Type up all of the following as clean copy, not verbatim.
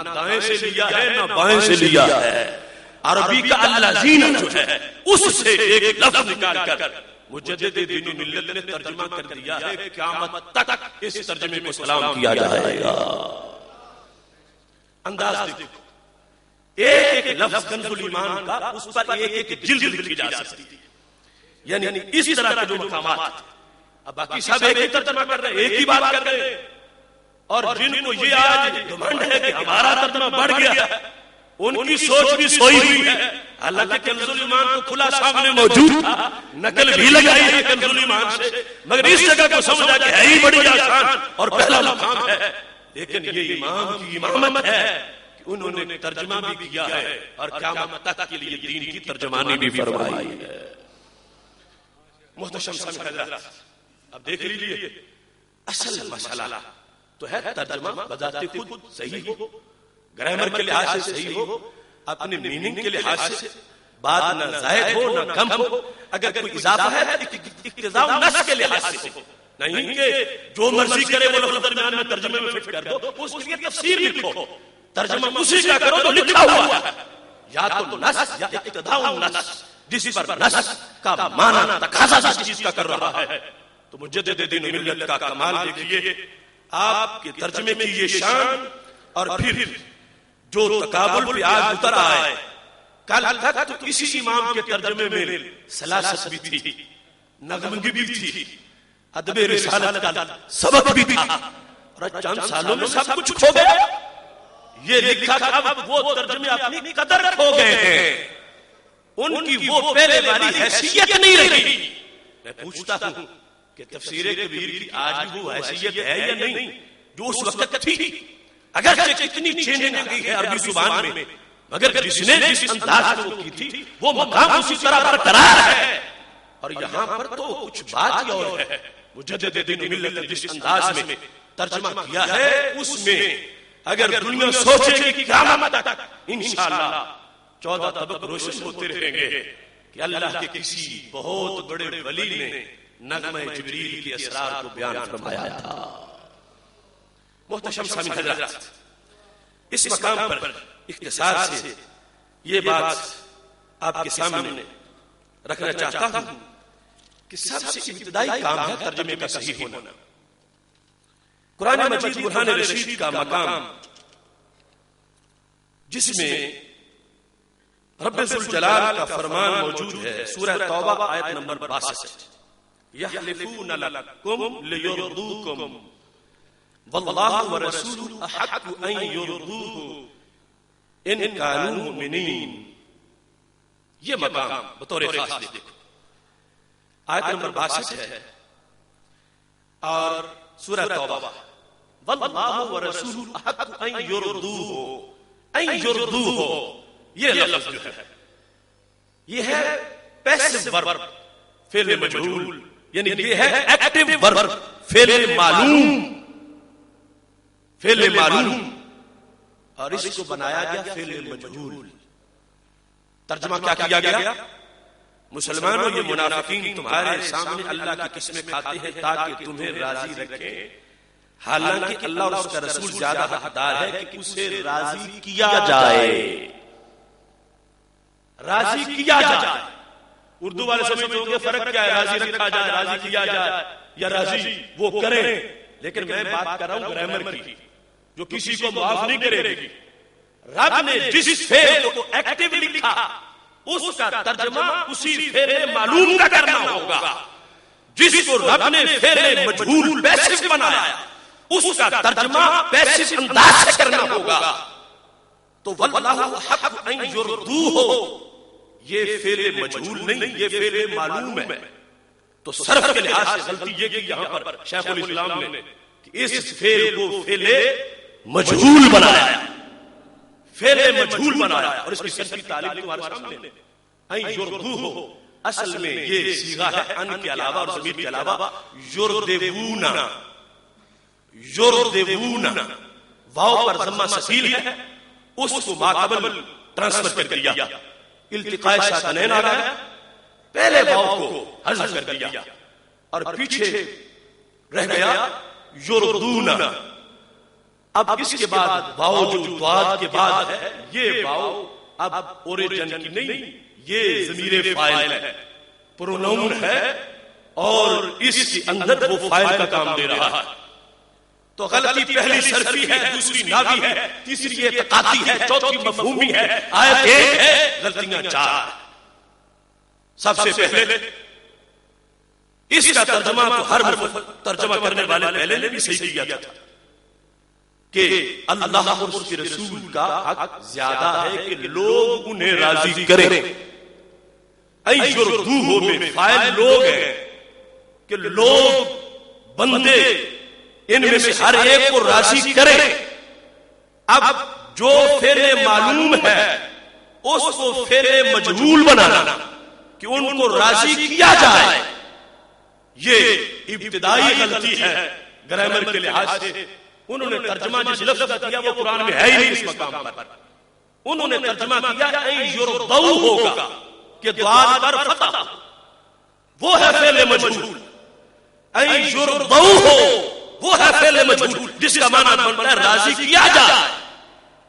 دائیں سے لیا ہے نہ بائیں سے لیا ہے. عربی کا الذین جو ہے اس سے ایک لفظ نکال کر مجدد دین و ملت نے ترجمہ کر دیا ہے. قیامت تک اس ترجمے کو سلام کیا جائے گا. انداز دیکھو, ایک ایک لفظ کنز الایمان کا اس پر ایک ایک جلد لکھی جا سکتی ہے. یعنی اس طرح کے جو مقامات, اب باقی سب ایک ایک ترجمہ کر رہے ہیں, ایک ہی بات کر رہے ہیں, اور جن کو یہ آج گھمنڈ ہے کہ ہمارا ترجمہ بڑھ گیا ہے ان کی سوچ بھی سوئی ہوئی ہے. حالانکہ کنز الایمان تو کھلا سامنے موجود تھا, نقل بھی لگائی ہے کنز الایمان سے, مگر اس جگہ کو سمجھا کہ ہے ہی بڑی آسان اور پہلا مقام ہے. لیکن یہ امام کی امامت ہے کہ انہوں نے ترجمہ بھی کیا ہے اور قیامت تک کے لیے دین کی ترجمانی بھی فرمائی ہے. محتشم سامع حضرات, اب دیکھ لیجئے اصل مسئلہ تو ہے ترجمہ بذات خود صحیح ہو, گرامر کے لحاظ سے صحیح ہو, اپنے میننگ کے لحاظ سے بات نہ زائد ہو نہ کم ہو. اگر کوئی اضافہ ہے اقتضاء نص کے لحاظ سے ہو, نہیں کہ جو مرضی کرے وہ لفظ درمیان میں ترجمے میں فٹ کر دو, اس کے لیے تفسیر لکھو, ترجمہ اسی کا کرو تو لکھا ہوا ہے, یا تو نص یا اقتضاء نص, جس پر نص کا معنی تقاضا جس چیز کا کر رہا ہے. تو مجدد دین و ملت کا کمال دیکھیے, آپ کے ترجمے کی یہ شان, اور پھر جو تقابل پہ آج اتر آئے. کل تک تو اسی امام کے ترجمے میں سلاست بھی تھی, نغمگی بھی تھی, ادب رسالت کا سبق بھی تھا, اور چند سالوں میں سب کچھ کھو گیا. یہ لکھا کہ اب وہ ترجمے اپنی قدر کھو گئے ہیں, ان کی وہ پہلے والی حیثیت نہیں رہی. میں پوچھتا ہوں کہ تفسیر کبیر کی آج بھی وہ حیثیت ہے یا نہیں جو اس وقت تھی؟ اگرچہ کتنی چینجنگ آ گئی ہے عربی زبان میں, مگر جس نے جس انداز میں وہ کی تھی وہ مقام اسی طرح برقرار ہے. اور یہاں پر تو کچھ بات ہی اور ہے. مجدد دین و ملت نے جس انداز میں ترجمہ کیا ہے اس میں اگر دنیا سوچے کہ قیامت تک انشاءاللہ 14 طبق روشن ہوتے رہیں گے کہ اللہ کے کسی بہت بڑے ولی نے نغمہ جبریل کے اسرار کو بیان فرمایا تھا. محتشم سامع حضرات, اس مقام پر اختصار سے یہ بات آپ کے سامنے رکھنا چاہتا ہوں کہ سب سے ابتدائی کام ہے ترجمے کا صحیح ہونا. قرآن مجید برہان رشید کا مقام جس میں رب ذوالجلال کا فرمان موجود ہے, سورہ توبہ آیت نمبر 62, یحلفون لکم لیرضوکم واللہ ورسولہ احق ان یرضوہ ان کانوا مؤمنین. یہ مقام بطور خاص دیکھو, آیت نمبر 62 ہے اور سورہ توبہ, واللہ ورسولہ احق ان یرضوہ. یہ لفظ جو ہے یہ ہے پیسو ورب فعل مجہول, یعنی یہ ہے ایکٹیو ورب فعل معلوم, فعل معلوم, اور اس کو بنایا گیا فعل مجہول. ترجمہ کیا کیا گیا؟ مسلمانوں یہ منافقین تمہارے سامنے اللہ کی قسمیں کھاتے ہیں تاکہ تمہیں راضی رکھیں, حالانکہ اللہ اور اس کا رسول زیادہ حقدار ہے کہ اسے راضی کیا جائے. راضی کیا جائے, اردو والے سمجھتے ہوں گے فرق کیا ہے, راضی رکھا جائے, راضی کیا جائے, یا راضی وہ کریں. لیکن میں بات کر رہا ہوں گرامر کی جو کسی کو معاف نہیں کرے گی. رب نے جس فعل کو ایکٹیو لکھا اس کا ترجمہ اسی فعل معلوم کا کرنا ہوگا. جس کو رب نے فعل مجہول پیسو بنایا اس کا ترجمہ پیسو انداز سے کرنا ہوگا. تو واللہ حق ان یرضوہ یہ فعل مجہول نہیں, یہ فعل معلوم ہے. تو صرف کے لحاظ سے غلطی یہ کہ یہاں پر شیخ الاسلام نے اس فعل کو فعل مجہول بنایا, فعل مجہول بنایا, اور اس کی صرف کی تعریف تمہارے سامنے. ان یرضوہ اصل میں یہ صیغہ ہے ان کے علاوہ اور ضمیر کے علاوہ یرضون, یرضون واو پر ضمہ ثقیل ہے, اس کو ماقبل ٹرانسفر کر دیا, التقاء ساکنین آ گیا, پہلے واو کو حذف کر دیا اور پیچھے رہ گیا یرضون. اب اس کے بعد واو جو ضاد کے بعد ہے، یہ واو اب اوریجن کی نہیں، یہ ضمیر فاعل ہے، پروناؤن ہے، اور اس کے اندر وہ فاعل کا کام دے رہا ہے. تو غلطی پہلی صرفی ہے، دوسری ناوی ہے، تیسری اعتقادی ہے، چوتھی مفہومی ہے، آیت 1 ہے، غلطیاں 4. سب سے پہلے اس کا ترجمہ تو ہر ترجمہ کرنے والے پہلے نے بھی صحیح کیا تھا کہ اللہ اور اس کے رسول کا حق زیادہ ہے کہ لوگ انہیں راضی کریں. ایشردوہ میں فاعل لوگ ہیں کہ لوگ بندے ان میں سے ہر ایک کو راضی کریں. اب جو فعل معلوم ہے اس کو فعل مجہول بنانا کہ ان کو راضی کیا جائے، یہ ابتدائی غلطی ہے گرامر کے لحاظ سے. انہوں نے ترجمہ جس لفظ کا کیا وہ قرآن میں ہے ہی نہیں اس مقام پر. انہوں نے ترجمہ کیا ایشردوہ ہوگا کہ ضاد پر فتح، وہ ہے فعل مجہول. ایشردوہ ہو، وہ ہے فعل مجہول جس کا معنی بنتا ہے راضی کیا جائے.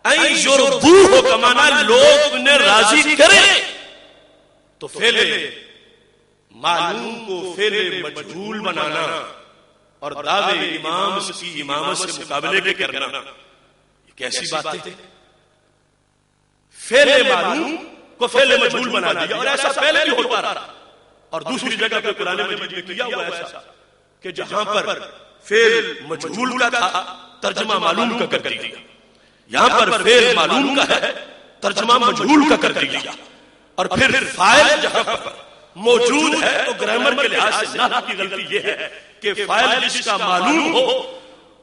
ایشردوہ کا معنی لوگ انہیں راضی کریں. تو فعل معلوم کو فعل مجہول بنانا اور دعوے امام کی امامت سے مقابلے کے کرنا، یہ کیسی بات ہے؟ فعل معلوم کو فعل مجہول بنا دیا، اور ایسا پہلے بھی ہوتا رہا. اور دوسری جگہ پہ قرآن مجید میں کیا ہوا ایسا کہ جہاں پر فعل مجہول کا تھا ترجمہ معلوم کا کر دیا، یہاں پر فعل معلوم کا ہے ترجمہ مجہول کا کر دیا. اور پھر فاعل جہاں پر موجود ہے تو گرامر کے لحاظ سے نحو کی غلطی یہ ہے کہ فاعل جس کا معلوم ہو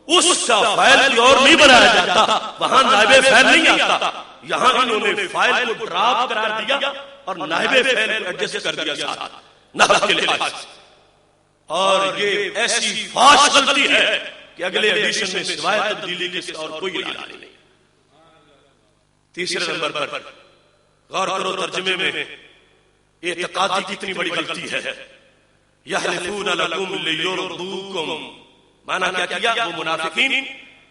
اس کا فاعل کوئی اور نہیں بنایا جاتا، وہاں نائب فاعل نہیں آتا. یہاں انہوں نے فاعل کو ڈراپ قرار دیا اور نائب فاعل کو ایڈجسٹ کر دیا ساتھ نحو کے لحاظ سے. اور یہ ایسی فاش غلطی ہے کہ اگلے ایڈیشن میں سوائے تبدیلی کے اور کوئی علاج نہیں. تیسرے نمبر پر غور کرو ترجمے میں اعتقادی کتنی بڑی غلطی ہے. یحلفون لکم لیرضوکم، معنی کیا کیا؟ وہ منافقین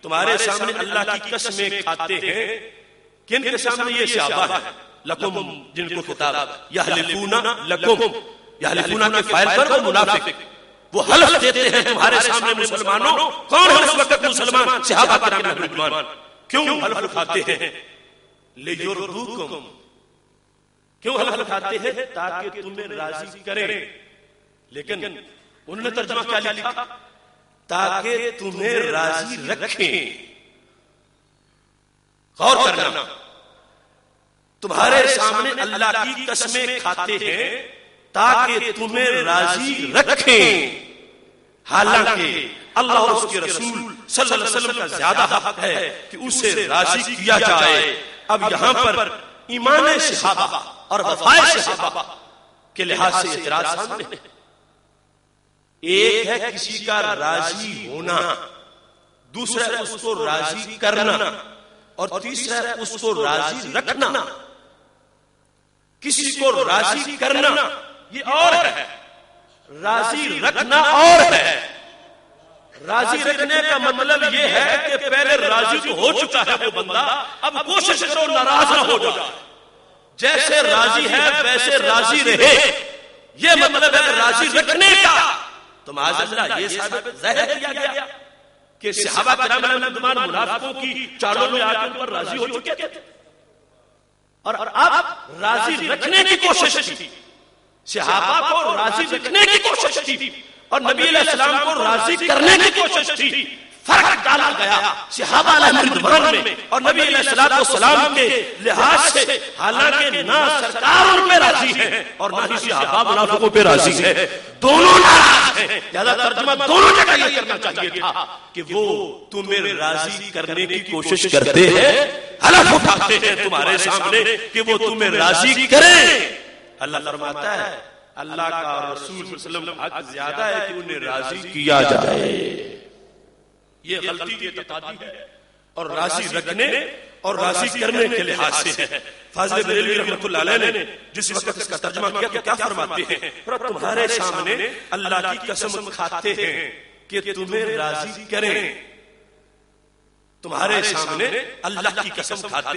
تمہارے سامنے اللہ کی قسمیں کھاتے ہیں. کن کے سامنے؟ یہ صحابہ ہے، لکم جن کو خطاب یحلفون لکم، یحلفون کے فاعل پر وہ منافق وہ حلف دیتے ہیں تمہارے سامنے مسلمانوں. کون ہے اس وقت مسلمان؟ صحابہ کرام رضوان. کیوں حلف اٹھاتے ہیں؟ لیرضوکم، کیوں حلف اٹھاتے ہیں؟ تاکہ تمہیں راضی کریں. لیکن انہوں نے ترجمہ کیا لکھا؟ تاکہ تمہیں راضی رکھیں. غور کرنا، تمہارے سامنے اللہ کی قسمیں کھاتے ہیں تاکہ تمہیں راضی رکھیں، حالانکہ اللہ اور اس کے رسول صلی اللہ علیہ وسلم کا زیادہ حق ہے کہ اسے راضی کیا جائے. اب یہاں پر ایمان صحابہ اور وفائے صحابہ کے لحاظ سے اعتراض سامنے ہے. ایک ہے کسی کا راضی ہونا، دوسرا ہے اس کو راضی کرنا، اور تیسرا ہے اس کو راضی رکھنا. کسی کو راضی کرنا یہ اور ہے، راضی رکھنا اور ہے. راضی رکھنے کا مطلب یہ ہے کہ پہلے راضی تو ہو چکا ہے وہ بندہ، اب کوشش کرو ناراض نہ ہو جائے. جیسے راضی ہے ویسے راضی رہے، یہ مطلب ہے راضی رکھنے کا. تو معاذاللہ یہ ثابت ظاہر کیا گیا کہ صحابہ کرام رضوان منافقوں کی چالوں میں آ کے ان پر راضی ہو چکے تھے، اور اب راضی رکھنے کی کوشش کی. صحابہ کو راضی رکھنے کی کوشش کی اور نبی علیہ السلام کو راضی کرنے کی کوشش کی. فرق ڈالا گیا صحابہ علیہ رضوان میں اور نبی علیہ السلام کے لحاظ سے، حالانکہ نہ سرکار ان پہ راضی ہے اور نہ ہی صحابہ منافقوں پہ راضی ہے. دونوں ناراض ہیں. لہذا ترجمہ دونوں جگہ یہ کرنا چاہیے تھا کہ وہ تمہیں راضی کرنے کی کوشش کرتے ہیں، حلف اٹھاتے ہیں تمہارے سامنے کہ وہ تمہیں راضی کریں. اللہ فرماتا ہے اللہ کا رسول صلی اللہ علیہ وسلم حق زیادہ ہے کہ انہیں راضی کیا جائے. یہ غلطی اعتقادی ہے اور راضی رکھنے اور راضی کرنے کے لحاظ سے ہے. فاضل بریلوی رحمۃ اللہ علیہ نے جس وقت اس کا ترجمہ کیا تو کیا فرماتے ہیں؟ تمہارے سامنے اللہ کی قسم کھاتے ہیں کہ تمہیں راضی کریں. تمہارے سامنے اللہ کی قسم کھاتے